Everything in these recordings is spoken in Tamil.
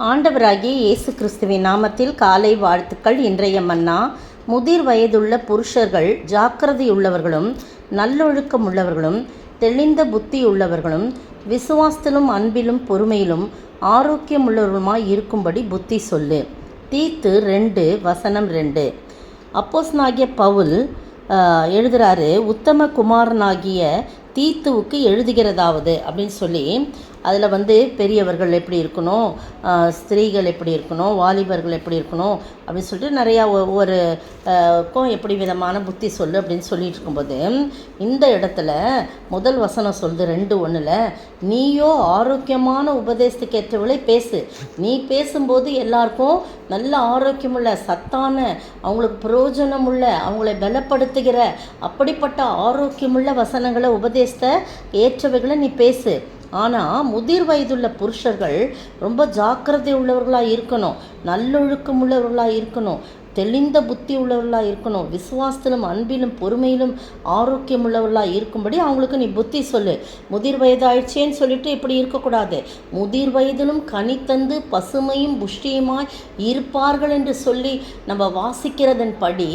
ஆண்டவராகிய இயேசு கிறிஸ்துவின் நாமத்தில் காலை வாழ்த்துக்கள். இன்றைய மன்னா, முதிர் வயதுள்ள புருஷர்கள் ஜாக்கிரதையுள்ளவர்களும் நல்லொழுக்கம் உள்ளவர்களும் தெளிந்த புத்தியுள்ளவர்களும் விசுவாசத்திலும் அன்பிலும் பொறுமையிலும் ஆரோக்கியம் உள்ளவர்களுமாய் இருக்கும்படி புத்தி சொல்லு. தீத்து 2:2. அப்போஸ்தலனாகிய பவுல் எழுதுகிறாரு, உத்தம குமாரனாகிய தீத்துவுக்கு எழுதுகிறதாவது அப்படின்னு சொல்லி, அதில் பெரியவர்கள் எப்படி இருக்கணும், ஸ்திரீகள் எப்படி இருக்கணும், வாலிபர்கள் எப்படி இருக்கணும் அப்படின்னு சொல்லிட்டு நிறையா ஒவ்வொரு எப்படி விதமான புத்தி சொல்லு அப்படின்னு சொல்லிட்டு இருக்கும்போது, இந்த இடத்துல முதல் வசனம் சொல்லுது 2:1, நீயோ ஆரோக்கியமான உபதேசத்துக்கு ஏற்றவளை பேசு. நீ பேசும்போது எல்லாருக்கும் நல்ல ஆரோக்கியமுள்ள, சத்தான, அவங்களுக்கு பிரயோஜனமுள்ள, அவங்களை பலப்படுத்துகிற அப்படிப்பட்ட ஆரோக்கியமுள்ள வசனங்களை, உபதேசத்தை ஏற்றவைகளை நீ பேசு. ஆனால் முதிர் வயதுள்ள புருஷர்கள் ரொம்ப ஜாக்கிரதை உள்ளவர்களாக இருக்கணும், நல்லொழுக்கம் உள்ளவர்களாக இருக்கணும், தெளிந்த புத்தி உள்ளவர்களாக இருக்கணும், விசுவாசத்திலும் அன்பிலும் பொறுமையிலும் ஆரோக்கியம் உள்ளவர்களாக இருக்கும்படி அவங்களுக்கு நீ புத்தி சொல்லு. முதிர் வயதாயிடுச்சேன்னு சொல்லிட்டு இப்படி இருக்கக்கூடாது. முதிர் வயதிலும் கனித்தந்து பசுமையும் புஷ்டியுமாய் இருப்பார்கள் என்று சொல்லி நம்ம வாசிக்கிறதன் படி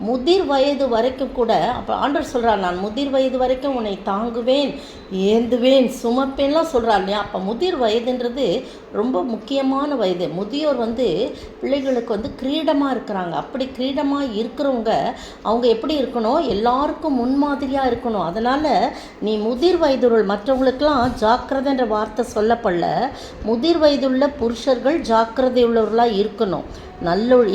முதிர் வயது வரைக்கும் கூட, அப்போ ஆண்டவர் சொல்கிறார், நான் முதிர் வயது வரைக்கும் உன்னை தாங்குவேன், ஏந்துவேன், சுமப்பேன்லாம் சொல்கிறார் இல்லையா. அப்போ முதிர் வயதுன்றது ரொம்ப முக்கியமான வயது. முதியோர் பிள்ளைகளுக்கு கிரீடமாக இருக்கிறாங்க. அப்படி கிரீடமாக இருக்கிறவங்க அவங்க எப்படி இருக்கணும், எல்லாருக்கும் முன்மாதிரியாக இருக்கணும். அதனால் நீ முதிர் வயதுள்ள மற்றவங்களுக்கெல்லாம் ஜாக்கிரதைன்ற வார்த்தை சொல்லப்படல. முதிர் வயதுள்ள புருஷர்கள் ஜாக்கிரதை உள்ளவர்களாக இருக்கணும்.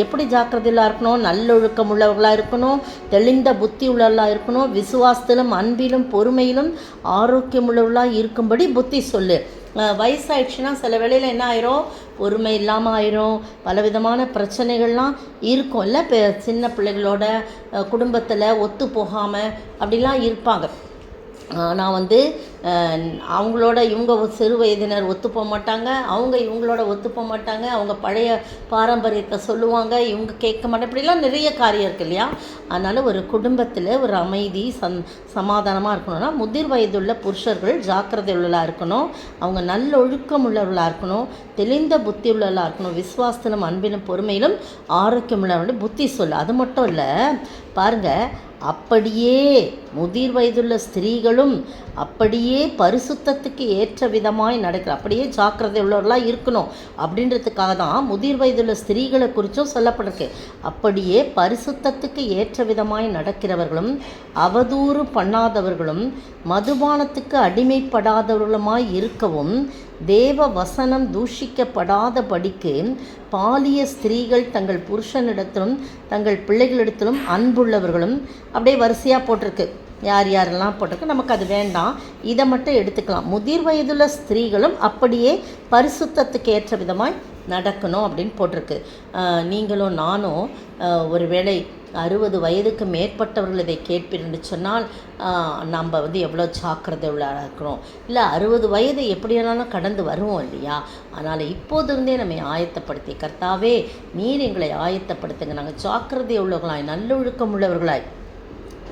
எப்படி ஜாக்கிரதையாக இருக்கணும், நல்லொழுக்கம் உள்ளவர்களாக இருக்கணும், தெளிந்த புத்தி உள்ளவர்களாக இருக்கணும், விசுவாசத்திலும் அன்பிலும் பொறுமையிலும் ஆரோக்கியம் உள்ளவர்களாக இருக்கும்படி புத்தி சொல்லு. வயசாயிடுச்சுன்னா சில வேளையில் என்ன ஆயிரும், பொறுமை இல்லாமல் ஆயிரும், பலவிதமான பிரச்சனைகள்லாம் இருக்கும் இல்லை. சின்ன பிள்ளைகளோட குடும்பத்தில் ஒத்து போகாமல் அப்படிலாம் இருப்பாங்க. நான் அவங்களோட இவங்க சிறு வயதினர் ஒத்துப்போக மாட்டாங்க, அவங்க இவங்களோட ஒத்துப்போக மாட்டாங்க, அவங்க பழைய பாரம்பரியத்தை சொல்லுவாங்க, இவங்க கேட்க மாட்டாங்க, இப்படிலாம் நிறைய காரியம் இருக்குது இல்லையா. அதனால் ஒரு குடும்பத்தில் ஒரு அமைதி சமாதானமாக இருக்கணும்னா முதிர் வயதுள்ள புருஷர்கள் ஜாக்கிரதை உள்ளவர்களாக இருக்கணும், அவங்க நல்லொழுக்கம் உள்ளவர்களாக இருக்கணும், தெளிந்த புத்தி உள்ளவர்களாக இருக்கணும், விசுவாசத்திலும் அன்பிலும் பொறுமையிலும் ஆரோக்கியம் உள்ளவர்களுடைய புத்தி சொல்லு. அது மட்டும் இல்லை, பாருங்கள், அப்படியே முதிர் வயதுள்ள ஸ்திரீகளும் அப்படியே பரிசுத்தத்துக்கு ஏற்ற விதமாய் நடக்கிற, அப்படியே ஜாக்கிரதை உள்ளவர்களாக இருக்கணும் அப்படின்றதுக்காக தான் முதிர் வயதுள்ள ஸ்திரீகளை குறித்தும் சொல்லப்பட்டிருக்கு. அப்படியே பரிசுத்தத்துக்கு ஏற்ற விதமாய் நடக்கிறவர்களும் அவதூறு பண்ணாதவர்களும் மதுபானத்துக்கு அடிமைப்படாதவர்களுமாய் இருக்கவும் தேவ வசனம் தூஷிக்கப்படாதபடிக்கு பாலிய ஸ்திரீகள் தங்கள் புருஷனிடத்திலும் தங்கள் பிள்ளைகளிடத்திலும் அன்புள்ளவர்களும், அப்படியே வரிசையாக போட்டிருக்கு யார் யாரெல்லாம் போட்டிருக்கு. நமக்கு அது வேண்டாம், இதை மட்டும் எடுத்துக்கலாம். முதிர் வயதுள்ள ஸ்திரீகளும் அப்படியே பரிசுத்தத்துக்கு ஏற்ற விதமாய் நடக்கணும் அப்படின்னு போட்டிருக்கு. நீங்களும் நானும் ஒருவேளை 60 வயதுக்கு மேற்பட்டவர்கள் இதை கேட்பீர்னு சொன்னால் நம்ம எவ்வளோ ஜாக்கிரதை உள்ளாக இருக்கிறோம். இல்லை 60 வயது எப்படியானாலும் கடந்து வருவோம் இல்லையா. அதனால் இப்போதிருந்தே நம்ம ஆயத்தப்படுத்தி, கர்த்தாவே நீர் எங்களை ஆயத்தப்படுத்துங்க, நாங்கள் ஜாக்கிரதை உள்ளவர்களாய் நல்லொழுக்கம் உள்ளவர்களாய்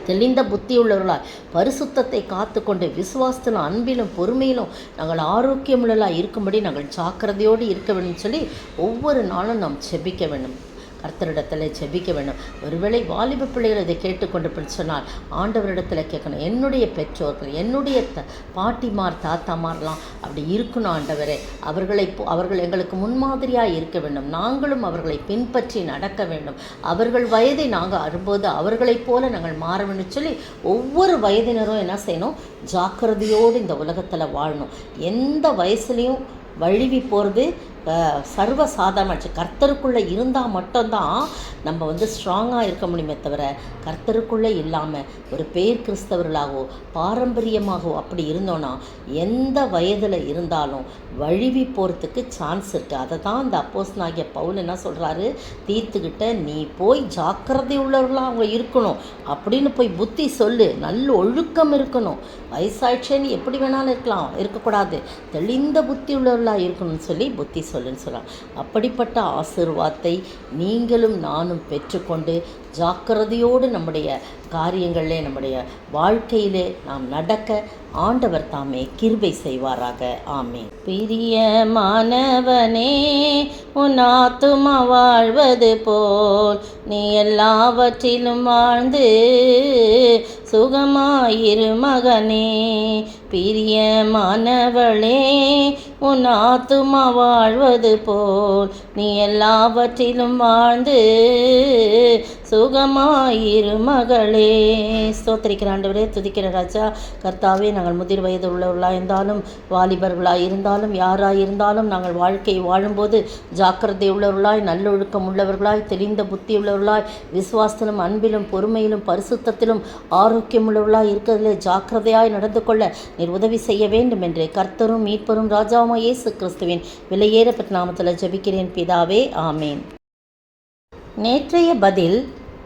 தெளிந்த புத்தி உள்ளவர்களாய் பரிசுத்தத்தை காத்து கொண்டு விசுவாசத்திலும் அன்பிலும் பொறுமையிலும் நாங்கள் ஆரோக்கியமுள்ளவர்களாக இருக்கும்படி நாங்கள் ஜாக்கிரதையோடு இருக்க வேண்டும் சொல்லி ஒவ்வொரு நாளும் நாம் செபிக்க வேண்டும், கர்த்தரிடத்தில் செபிக்க வேண்டும். ஒருவேளை வாலிப பிள்ளைகள் இதை கேட்டுக்கொண்டு சொன்னால் ஆண்டவரிடத்தில் கேட்கணும், என்னுடைய பெற்றோர்கள், என்னுடைய பாட்டிமார் தாத்தாமார்லாம் அப்படி இருக்கணும் ஆண்டவரே, அவர்கள் எங்களுக்கு முன்மாதிரியாக இருக்க வேண்டும், நாங்களும் அவர்களை பின்பற்றி நடக்க வேண்டும், அவர்கள் வயதை நாங்கள் அறும்போது அவர்களைப் போல நாங்கள் மாற வேண்டும் சொல்லி ஒவ்வொரு வயதினரும் என்ன செய்யணும், ஜாக்கிரதையோடு இந்த உலகத்தில் வாழணும். எந்த வயசுலேயும் வழுவி போகிறது சர்வசாதாரணமாச்சு. கர்த்தருக்குள்ளே இருந்தால் மட்டும்தான் நம்ம ஸ்ட்ராங்காக இருக்க முடியுமே தவிர, கர்த்தருக்குள்ளே இல்லாமல் ஒரு பேர் கிறிஸ்தவர்களாகவோ பாரம்பரியமாகவோ அப்படி இருந்தோன்னா எந்த வயதில் இருந்தாலும் வழுவி போகிறதுக்கு சான்ஸ் இருக்குது. அதை தான் இந்த அப்போஸ்தலனாகிய பவுல் என்ன சொல்கிறாரு, தீத்துக்கிட்ட நீ போய் ஜாக்கிரதை உள்ளவர்களாக அவங்க இருக்கணும் அப்படின்னு போய் புத்தி சொல்லு. நல்ல ஒழுக்கம் இருக்கணும், வயசாயிடுச்சேன்னு எப்படி வேணாலும் இருக்கக்கூடாது, தெளிந்த புத்தி உள்ளவர்களாக இருக்கணும்னு சொல்லி புத்தி சொல்லுன்னு சொல்கிறார். அப்படிப்பட்ட ஆசீர்வாதத்தை நீங்களும் நானும் பெற்றுக்கொண்டு ஜாக்கிரதையோடு நம்முடைய காரியங்களிலே நம்முடைய வாழ்க்கையிலே நாம் நடக்க ஆண்டவர் தாமே கிருபை செய்வாராக. ஆமென். பிரியமானவனே, உன் ஆத்துமா வாழ்வது போல் நீ எல்லாவற்றிலும் வாழ்ந்து சுகமாயிரு மகனே. பிரியமானவளே, உன் ஆத்துமா வாழ்வது போல் நீ எல்லாவற்றிலும் வாழ்ந்து சுகமாயிரு மகளே. ஸ்தோத்திரிக்கிற ஆண்டவரே, துதிக்கிற ராஜா. கர்த்தாவே, நாங்கள் முதிர் வயது உள்ளவர்களாக இருந்தாலும் வாலிபர்களாக இருந்தாலும் யாராக இருந்தாலும் நாங்கள் வாழ்க்கை வாழும்போது ஜாக்கிரதை உள்ளவர்களாய், நல்லொழுக்கம் உள்ளவர்களாய், தெளிந்த புத்தி உள்ளவர்களாய், விசுவாசத்திலும் அன்பிலும் பொறுமையிலும் பரிசுத்தத்திலும் ஆரோக்கியம் உள்ளவர்களாய் இருக்கிறதிலே ஜாக்கிரதையாய் நடந்து கொள்ள நீர் உதவி செய்ய வேண்டும் என்று கர்த்தரும் மீட்பரும் ராஜாவுமாய் இயேசு கிறிஸ்துவின் விலையேறப்பட்ட நாமத்தில் ஜெபிக்கிறேன் பிதாவே. ஆமேன். நேற்றைய பதில்: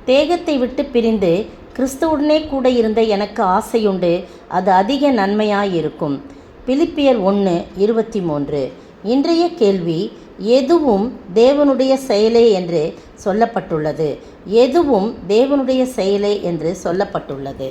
தேகத்தை விட்டு பிரிந்து கிறிஸ்துவுடனே கூட இருந்த எனக்கு ஆசையுண்டு, அது அதிக நன்மையாயிருக்கும். பிலிப்பியர் 1:23. இன்றைய கேள்வி: எதுவும் தேவனுடைய செயலே என்று சொல்லப்பட்டுள்ளது. எதுவும் தேவனுடைய செயலே என்று சொல்லப்பட்டுள்ளது.